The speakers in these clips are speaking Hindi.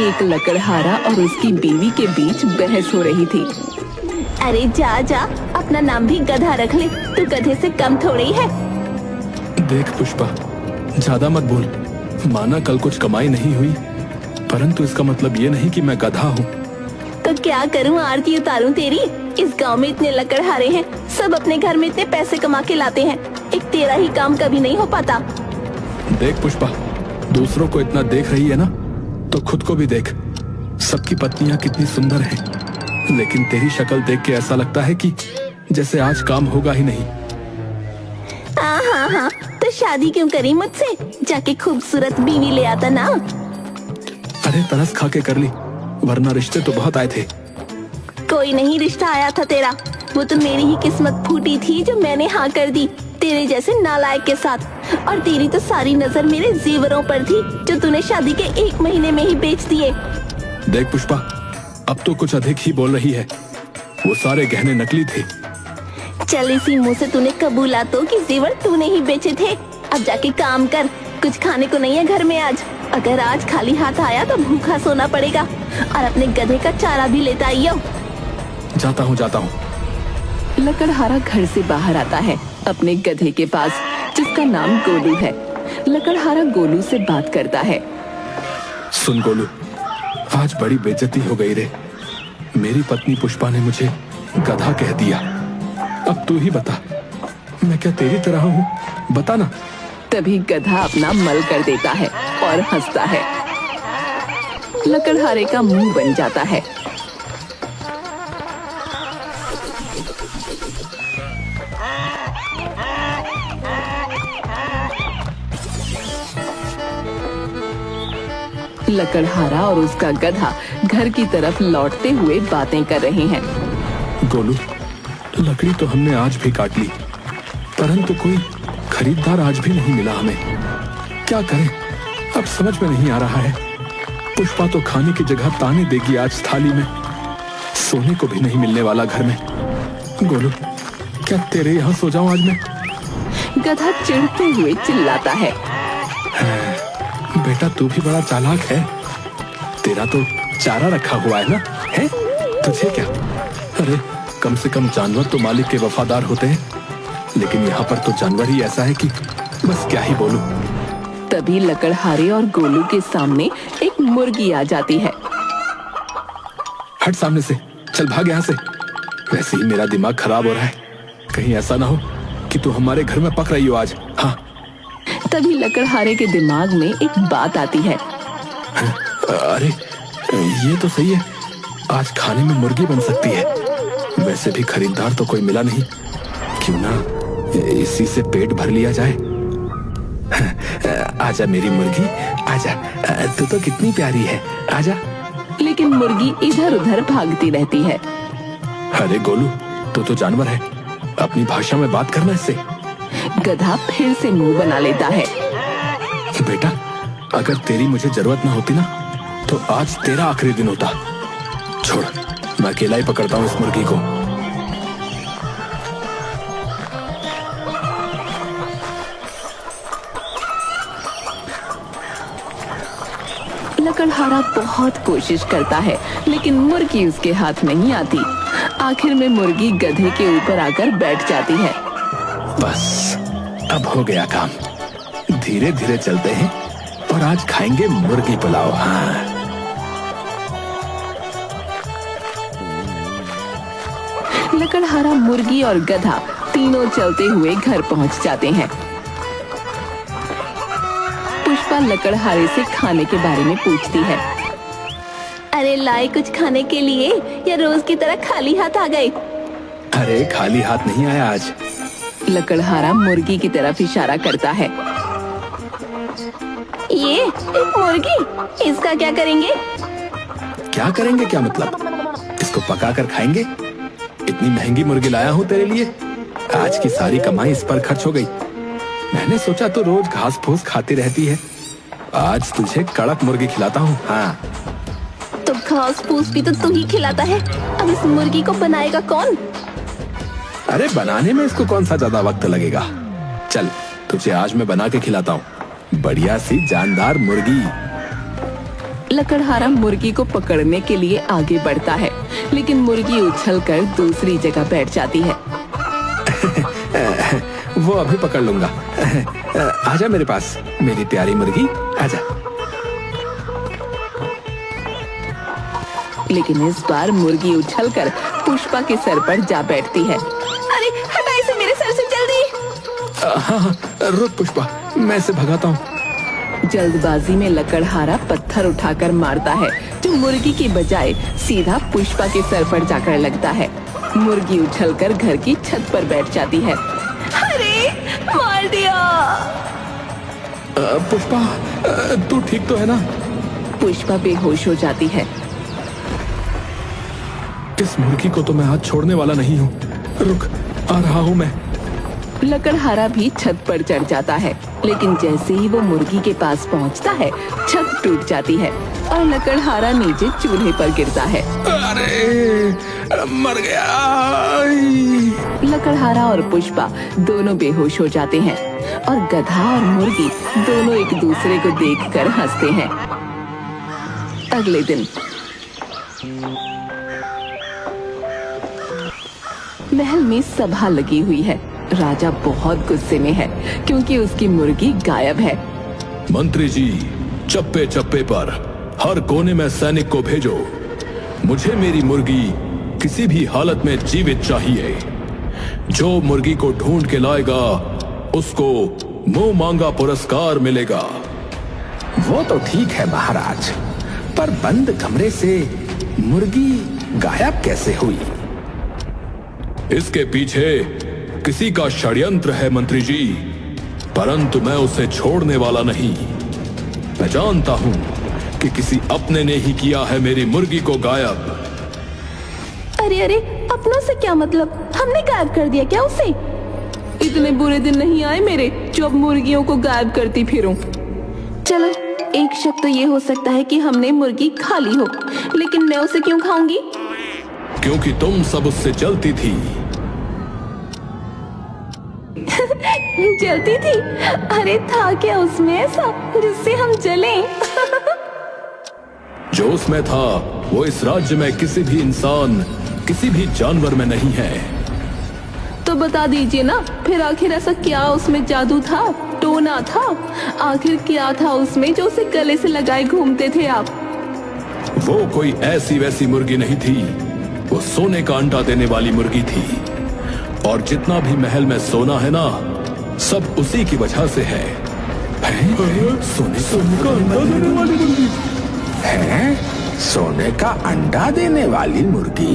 एक लकड़हारा और उसकी बीवी के बीच बहस हो रही थी। अरे जा जा, अपना नाम भी गधा रख ले, तू गधे से कम थोड़ी है। देख पुष्पा, ज्यादा मत बोल। माना कल कुछ कमाई नहीं हुई, परंतु इसका मतलब ये नहीं कि मैं गधा हूँ। तो क्या करूँ, आरती उतारूं तेरी? इस गांव में इतने लकड़हारे हैं, सब अपने घर में इतने पैसे कमा के लाते हैं, एक तेरा ही काम कभी नहीं हो पाता। देख पुष्पा, दूसरों को इतना देख रही है ना, तो खुद को भी देख। सबकी पत्नियां कितनी सुंदर हैं, लेकिन तेरी शक्ल देख के ऐसा लगता है कि जैसे आज काम होगा ही नहीं। हाँ, तो शादी क्यों करी मुझसे? जाके खूबसूरत बीवी ले आता ना। अरे तरस खा के कर ली, वरना रिश्ते तो बहुत आए थे। कोई नहीं रिश्ता आया था तेरा, वो तो मेरी ही किस्मत फूटी थी जो मैंने हाँ कर दी तेरे जैसे नालायक के साथ। और तेरी तो सारी नजर मेरे जेवरों पर थी जो तूने शादी के 1 महीने में ही बेच दिए। देख पुष्पा, अब तो कुछ अधिक ही बोल रही है। वो सारे गहने नकली थे। चल इसी मुंह से तूने कबूला तो कि जेवर तूने ही बेचे थे। अब जाके काम कर, कुछ खाने को नहीं है घर में आज। अगर आज खाली हाथ आया तो भूखा सोना पड़ेगा, और अपने गधे का चारा भी लेता आइयो। जाता हूँ। लकड़हारा घर से बाहर आता है अपने गधे के पास, जिसका नाम गोलू है। लकड़हारा गोलू से बात करता है। सुन गोलू, आज बड़ी बेइज्जती हो गई रे। मेरी पत्नी पुष्पा ने मुझे गधा कह दिया। अब तू ही बता, मैं क्या तेरी तरह हूँ? बता ना। तभी गधा अपना मल कर देता है और हंसता है। लकड़हारे का मुंह बन जाता है। लकड़हारा और उसका गधा घर की तरफ लौटते हुए बातें कर रहे हैं। गोलू, लकड़ी तो हमने आज भी काट ली, परंतु कोई खरीदार आज भी नहीं मिला हमें। क्या करें, अब समझ में नहीं आ रहा है। पुष्पा तो खाने की जगह ताने देगी आज थाली में। सोने को भी नहीं मिलने वाला घर में। गोलू, क्या तेरे यहाँ सो जाऊं आज मैं? गधा चिढ़ते हुए चिल्लाता है। बेटा, तू भी बड़ा चालाक है। तेरा तो चारा रखा हुआ है ना, है? तुझे क्या? अरे कम से कम जानवर तो मालिक के वफादार होते हैं, लेकिन यहाँ पर तो जानवर ही ऐसा है कि बस क्या ही बोलूं। तभी लकड़हारे और गोलू के सामने एक मुर्गी आ जाती है। हट सामने से, चल भाग यहाँ से। वैसे ही मेरा दिमाग खराब हो रहा है, कहीं ऐसा ना हो कि तू हमारे घर में पक रही हो आज। हाँ। तभी लकड़हारे के दिमाग में एक बात आती है। अरे ये तो सही है, आज खाने में मुर्गी बन सकती है। वैसे भी खरीदार तो कोई मिला नहीं, क्यों ना इसी से पेट भर लिया जाए। आजा मेरी मुर्गी, आजा, तू तो कितनी प्यारी है, आजा। लेकिन मुर्गी इधर उधर भागती रहती है। अरे गोलू, तू तो जानवर है, अपनी भाषा में बात करना इससे। गधा फिर से मुंह बना लेता है। बेटा, अगर तेरी मुझे जरूरत ना होती ना, तो आज तेरा आखिरी दिन होता। छोड़, मैं अकेला ही पकड़ता हूँ इस मुर्गी को। लकड़हारा बहुत कोशिश करता है, लेकिन मुर्गी उसके हाथ नहीं आती। आखिर में मुर्गी गधे के ऊपर आकर बैठ जाती है। बस अब हो गया काम। धीरे धीरे चलते हैं और आज खाएंगे मुर्गी पुलाव। हाँ। लकड़हारा, मुर्गी और गधा तीनों चलते हुए घर पहुंच जाते हैं। पुष्पा लकड़हारे से खाने के बारे में पूछती है। अरे लाए कुछ खाने के लिए, या रोज की तरह खाली हाथ आ गए? अरे खाली हाथ नहीं आया आज। लकड़हारा मुर्गी की तरफ इशारा करता है। ये एक मुर्गी, इसका क्या करेंगे? क्या करेंगे क्या मतलब? इसको पकाकर खाएंगे। इतनी महंगी मुर्गी लाया हूँ तेरे लिए, आज की सारी कमाई इस पर खर्च हो गई। मैंने सोचा तो रोज घास फूस खाती रहती है, आज तुझे कड़क मुर्गी खिलाता हूँ। हाँ। तो घास फूस भी तो तू ही खिलाता है, अब इस मुर्गी को बनाएगा कौन? अरे बनाने में इसको कौन सा ज्यादा वक्त लगेगा। चल तुझे आज मैं बना के खिलाता हूँ बढ़िया सी जानदार मुर्गी। लकड़हारा मुर्गी को पकड़ने के लिए आगे बढ़ता है, लेकिन मुर्गी उछलकर दूसरी जगह बैठ जाती है। वो अभी पकड़ लूंगा। आजा मेरे पास मेरी प्यारी मुर्गी, आजा। लेकिन इस बार मुर्गी उछलकर पुष्पा के सर पर जा बैठती है। अरे हटा इसे मेरे सर से जल्दी। हाँ, रुक पुष्पा, मैं इसे भगाता हूँ। जल्दबाजी में लकड़हारा पत्थर उठाकर मारता है, जो मुर्गी की बजाय सीधा पुष्पा के सर पर जाकर लगता है। मुर्गी उछलकर घर की छत पर बैठ जाती है। अरे मार दिया। पुष्पा, तू ठीक तो है ना? पुष्पा बेहोश हो जाती है। इस मुर्गी को तो मैं आज छोड़ने वाला नहीं हूँ। रुक, आ रहा हूँ मैं। लकड़हारा भी छत पर चढ़ जाता है, लेकिन जैसे ही वो मुर्गी के पास पहुंचता है, छत टूट जाती है और लकड़हारा नीचे चूल्हे पर गिरता है। अरे मर गया। लकड़हारा और पुष्पा दोनों बेहोश हो जाते हैं और गधा और मुर्गी दोनों एक दूसरे को देखकर हंसते हैं। अगले दिन महल में सभा लगी हुई है। राजा बहुत गुस्से में है क्योंकि उसकी मुर्गी गायब है। मंत्री जी, चप्पे चप्पे पर हर कोने में सैनिक को भेजो। मुझे मेरी मुर्गी किसी भी हालत में जीवित चाहिए। जो मुर्गी को ढूंढ के लाएगा उसको मुंह मांगा पुरस्कार मिलेगा। वो तो ठीक है महाराज, पर बंद कमरे से मुर्गी गायब कैसे हुई? इसके पीछे किसी का षड्यंत्र है मंत्री जी, परंतु मैं उसे छोड़ने वाला नहीं। मैं जानता हूं कि किसी अपने ने ही किया है मेरी मुर्गी को गायब। अरे अरे, अपनों से क्या मतलब? हमने गायब कर दिया क्या उसे? इतने बुरे दिन नहीं आए मेरे जो अब मुर्गियों को गायब करती फिरूं। चलो, एक शक तो ये हो सकता है कि हमने मुर्गी खा ली हो, लेकिन मैं उसे क्यों खाऊंगी? क्योंकि तुम सब उससे जलती थी। जलती थी? अरे था क्या उसमें ऐसा जिससे हम जलें? जो उसमें था वो इस राज्य में किसी भी इंसान, किसी भी जानवर में नहीं है। तो बता दीजिए ना, फिर आखिर ऐसा क्या उसमें जादू था, टोना था? आखिर क्या था उसमें जो उसे गले से लगाए घूमते थे आप? वो कोई ऐसी वैसी मुर्गी नहीं थी, वो सोने का अंडा देने वाली मुर्गी थी। और जितना भी महल में सोना है ना, सब उसी की वजह से है। सोने का अंडा देने वाली मुर्गी है? सोने का अंडा देने वाली मुर्गी?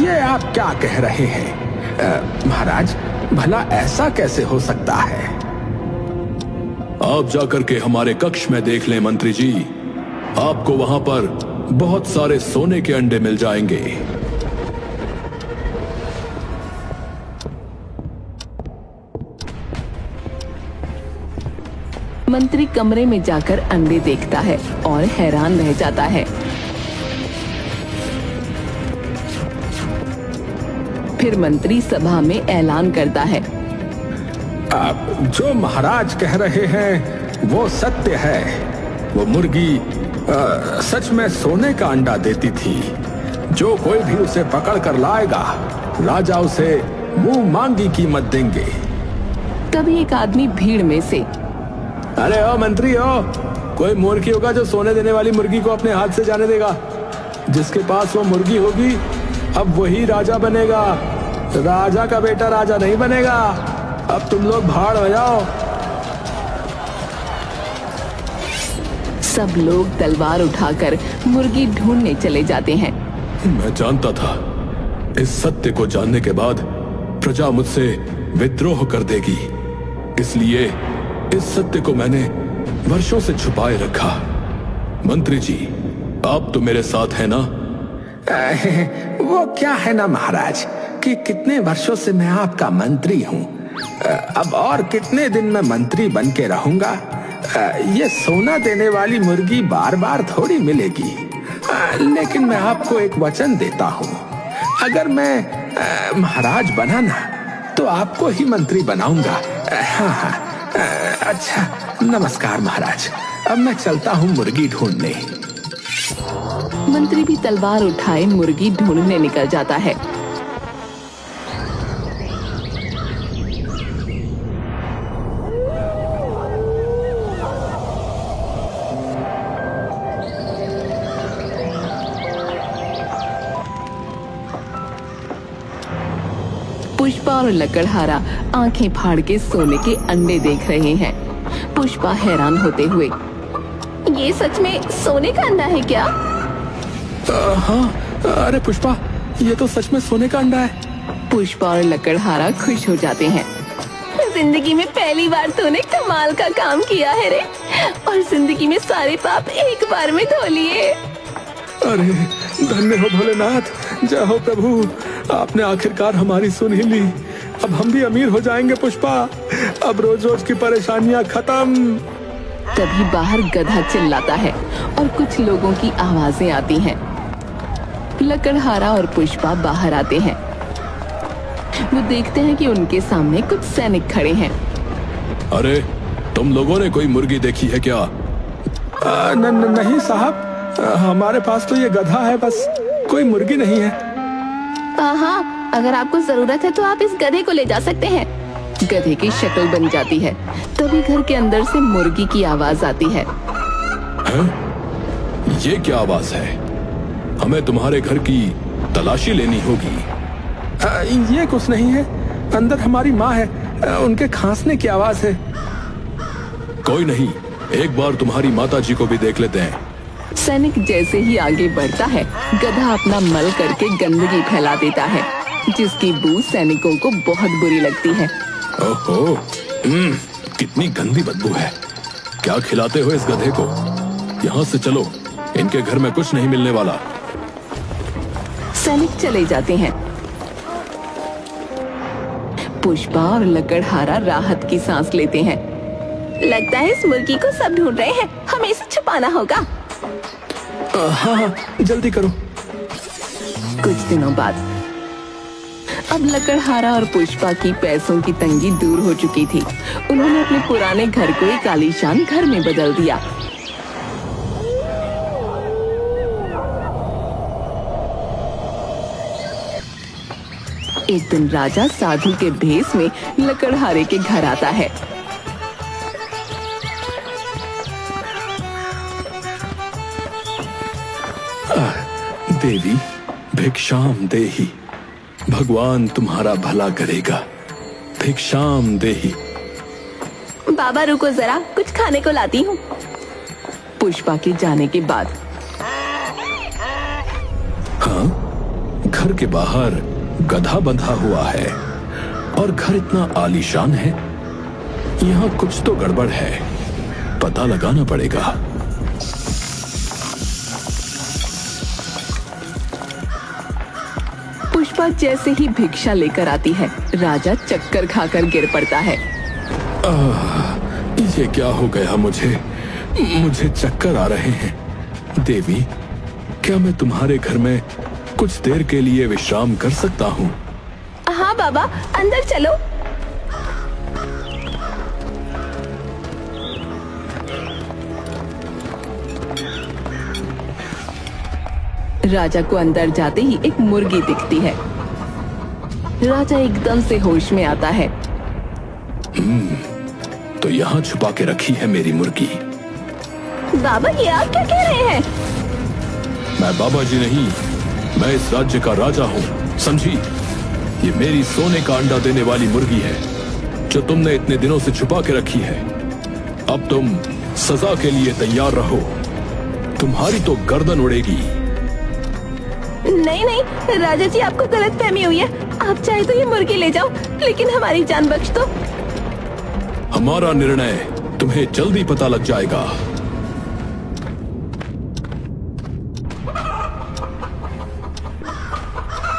ये आप क्या कह रहे हैं महाराज? भला ऐसा कैसे हो सकता है? आप जाकर के हमारे कक्ष में देख लें मंत्री जी, आपको वहां पर बहुत सारे सोने के अंडे मिल जाएंगे। मंत्री कमरे में जाकर अंडे देखता है और हैरान रह जाता है। फिर मंत्री सभा में ऐलान करता है, जो महाराज कह रहे हैं वो सत्य है। वो मुर्गी सच में सोने का अंडा देती थी। जो कोई भी उसे पकड़ कर लाएगा, राजा उसे मुंह मांगी कीमत देंगे। तभी एक आदमी भीड़ में से, अरे ओ मंत्री हो, कोई मुर्गी होगा जो सोने देने वाली मुर्गी को अपने हाथ से जाने देगा? जिसके पास वो मुर्गी होगी अब वही राजा बनेगा। राजा का बेटा राजा नहीं बनेगा। अब तुम लोग भाड़ हो जाओ। सब लोग तलवार उठाकर मुर्गी ढूंढने चले जाते हैं। मैं जानता था इस सत्य को जानने के बाद प्रजा मुझसे विद्रोह कर देगी, इसलिए इस सत्य को मैंने वर्षों से छुपाए रखा। मंत्री जी, आप तो मेरे साथ हैं ना? वो क्या है ना महाराज कि कितने वर्षों से मैं आपका मंत्री हूँ। अब और कितने दिन मैं मंत्री बन के रहूंगा। ये सोना देने वाली मुर्गी बार बार थोड़ी मिलेगी। लेकिन मैं आपको एक वचन देता हूँ, अगर मैं महाराज बना ना तो आपको ही मंत्री बनाऊंगा। हाँ हाँ, अच्छा नमस्कार महाराज। अब मैं चलता हूँ मुर्गी ढूंढने। मंत्री भी तलवार उठाए मुर्गी ढूंढने निकल जाता है। पुष्पा और लकड़हारा आंखें फाड़ के सोने के अंडे देख रहे हैं। पुष्पा हैरान होते हुए, ये सच में सोने का अंडा है क्या? हाँ, अरे पुष्पा, ये तो सच में सोने का अंडा है। पुष्पा और लकड़हारा खुश हो जाते हैं। जिंदगी में पहली बार तूने कमाल का काम किया है रे, और जिंदगी में सारे पाप एक बार में धो लिए। अरे धन्य हो भोलेनाथ, जय हो प्रभु, आपने आखिरकार हमारी सुन ही ली। अब हम भी अमीर हो जाएंगे पुष्पा, अब रोज रोज की परेशानियां खत्म। तभी बाहर गधा चिल्लाता है और कुछ लोगों की आवाजें आती हैं। लकड़हारा और पुष्पा बाहर आते हैं। वो देखते हैं कि उनके सामने कुछ सैनिक खड़े हैं। अरे तुम लोगों ने कोई मुर्गी देखी है क्या? नहीं साहब, हमारे पास तो ये गधा है, बस कोई मुर्गी नहीं है। हाँ, अगर आपको जरूरत है तो आप इस गधे को ले जा सकते हैं। गधे की शक्ल बन जाती है। तभी घर के अंदर से मुर्गी की आवाज आती है। हैं? ये क्या आवाज है? हमें तुम्हारे घर की तलाशी लेनी होगी। ये कुछ नहीं है, अंदर हमारी माँ है, उनके खांसने की आवाज है। कोई नहीं, एक बार तुम्हारी माता जी को भी देख लेते हैं। सैनिक जैसे ही आगे बढ़ता है, गधा अपना मल करके गंदगी फैला देता है, जिसकी बू सैनिकों को बहुत बुरी लगती है। ओहो, कितनी गंदी बदबू है। क्या खिलाते हो इस गधे को? यहाँ से चलो, इनके घर में कुछ नहीं मिलने वाला। सैनिक चले जाते हैं। पुष्पा और लकड़हारा राहत की सांस लेते हैं। लगता है इस मुर्गी को सब ढूंढ रहे हैं, हमें इसे छुपाना होगा। हाँ, जल्दी करो। कुछ दिनों बाद अब लकड़हारा और पुष्पा की पैसों की तंगी दूर हो चुकी थी। उन्होंने अपने पुराने घर को एक आलीशान घर में बदल दिया। एक दिन राजा साधु के भेष में लकड़हारे के घर आता है। देवी भिक्षाम देही, भगवान तुम्हारा भला करेगा, भिक्षाम देही। बाबा रुको जरा, कुछ खाने को लाती हूँ। पुष्पा के जाने के बाद हाँ, घर के बाहर गधा बंधा हुआ है और घर इतना आलीशान है। यहाँ कुछ तो गड़बड़ है, पता लगाना पड़ेगा। पुष्पा जैसे ही भिक्षा लेकर आती है, राजा चक्कर खाकर गिर पड़ता है। ये क्या हो गया? मुझे चक्कर आ रहे हैं। देवी, क्या मैं तुम्हारे घर में कुछ देर के लिए विश्राम कर सकता हूँ? हाँ बाबा, अंदर चलो। राजा को अंदर जाते ही एक मुर्गी दिखती है। राजा एकदम से होश में आता है। तो यहाँ छुपा के रखी है मेरी मुर्गी। बाबा, ये आप क्या कह रहे हैं? मैं बाबा जी नहीं, मैं इस राज्य का राजा हूँ, समझी? ये मेरी सोने का अंडा देने वाली मुर्गी है, जो तुमने इतने दिनों से छुपा के रखी है। अब तुम सजा के लिए तैयार रहो, तुम्हारी तो गर्दन उड़ेगी। नहीं नहीं राजा जी, आपको गलतफहमी हुई है। आप चाहे तो ये मुर्गी ले जाओ, लेकिन हमारी जान बख्श दो। हमारा निर्णय तुम्हें जल्दी पता लग जाएगा।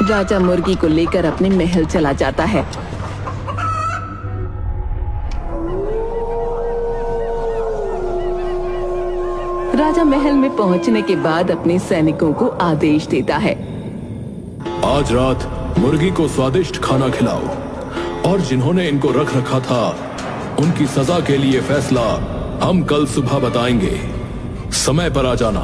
राजा मुर्गी को लेकर अपने महल चला जाता है। राजा महल में पहुंचने के बाद अपने सैनिकों को आदेश देता है। आज रात मुर्गी को स्वादिष्ट खाना खिलाओ, और जिन्होंने इनको रख रखा था उनकी सजा के लिए फैसला हम कल सुबह बताएंगे। समय पर आ जाना।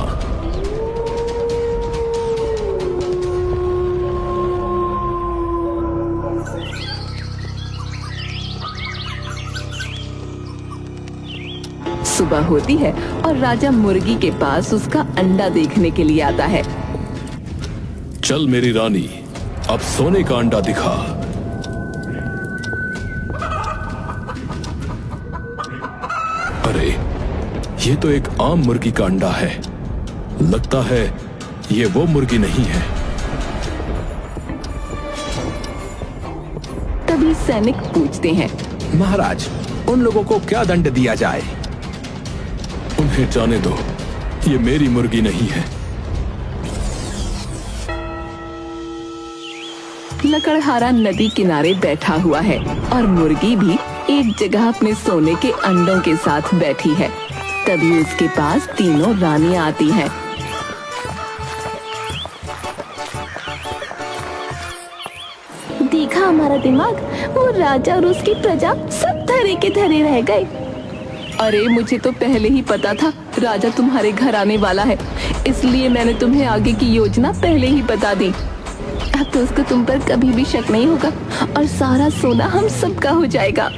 सुबह होती है और राजा मुर्गी के पास उसका अंडा देखने के लिए आता है। चल मेरी रानी, अब सोने का अंडा दिखा। अरे, ये तो एक आम मुर्गी का अंडा है। लगता है ये वो मुर्गी नहीं है। तभी सैनिक पूछते हैं, महाराज, उन लोगों को क्या दंड दिया जाए? उन्हें जाने दो, ये मेरी मुर्गी नहीं है। लकड़हारा नदी किनारे बैठा हुआ है और मुर्गी भी एक जगह अपने सोने के अंडों के साथ बैठी है। तभी उसके पास तीनों रानियां आती हैं। देखा हमारा दिमाग, वो राजा और उसकी प्रजा सब धरे के धरे रह गए। अरे, मुझे तो पहले ही पता था राजा तुम्हारे घर आने वाला है, इसलिए मैंने तुम्हें आगे की योजना पहले ही बता दी। अब तो उसको तुम पर कभी भी शक नहीं होगा और सारा सोना हम सबका हो जाएगा।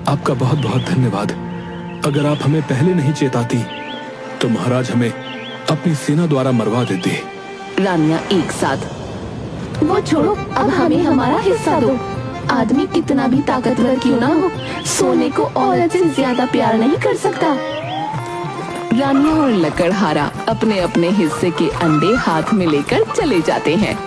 आपका बहुत बहुत धन्यवाद। अगर आप हमें पहले नहीं चेताती तो महाराज हमें अपनी सेना द्वारा मरवा देते। रानियां एक साथ, वो छोड़ो, अब हमें हमारा हिस्सा दो। आदमी कितना भी ताकतवर क्यों ना हो, सोने को औरत से ज्यादा प्यार नहीं कर सकता। रानियां और लकड़हारा अपने अपने हिस्से के अंडे हाथ में लेकर चले जाते हैं।